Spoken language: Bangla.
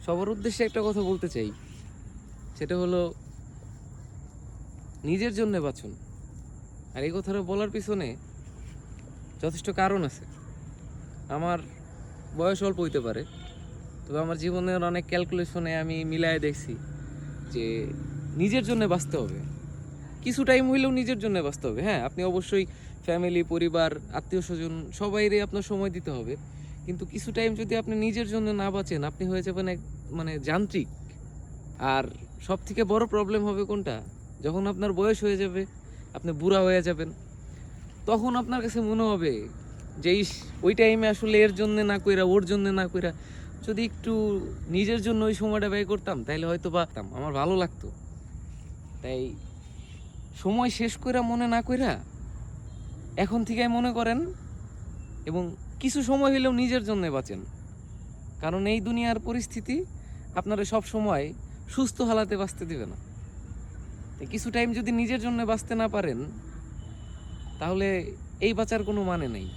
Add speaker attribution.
Speaker 1: সবার উদ্দেশ্যে একটা কথা বলতে চাই, সেটা হলো নিজের জন্য বাঁচুন। আর এই কথাটা বলার পিছনে যথেষ্ট কারণ আছে। আমার বয়স অল্প হইতে পারে, তবে আমার জীবনের অনেক ক্যালকুলেশনে আমি মিলায় দেখছি যে নিজের জন্য বাঁচতে হবে। কিছু টাইম হইলেও নিজের জন্য বাঁচতে হবে। হ্যাঁ, আপনি অবশ্যই ফ্যামিলি, পরিবার, আত্মীয় স্বজন সবাইরে আপনার সময় দিতে হবে, কিন্তু কিছু টাইম যদি আপনি নিজের জন্য না বাঁচেন, আপনি হয়ে যাবেন এক যান্ত্রিক। আর সব থেকে বড় প্রবলেম হবে কোনটা, যখন আপনার বয়স হয়ে যাবে, আপনি বুড়া হয়ে যাবেন, তখন আপনার কাছে মনে হবে যে ওই টাইমে আসলে এর জন্য না কইরা, ওর জন্য না কইরা যদি একটু নিজের জন্য ওই সময়টা ব্যয় করতাম, তাইলে হয়তো পারতাম, আমার ভালো লাগতো। তাই সময় শেষ কইরা মনে না কইরা এখন থেকে মনে করেন, এবং কিছু সময় হইলেও নিজের জন্য বাঁচেন। কারণ এই দুনিয়ার পরিস্থিতি আপনারা সব সময় সুস্থ হালাতে বাঁচতে দিবে না। তাই কিছু টাইম যদি নিজের জন্য বাঁচতে না পারেন, তাহলে এই বাঁচার কোনো মানে নেই।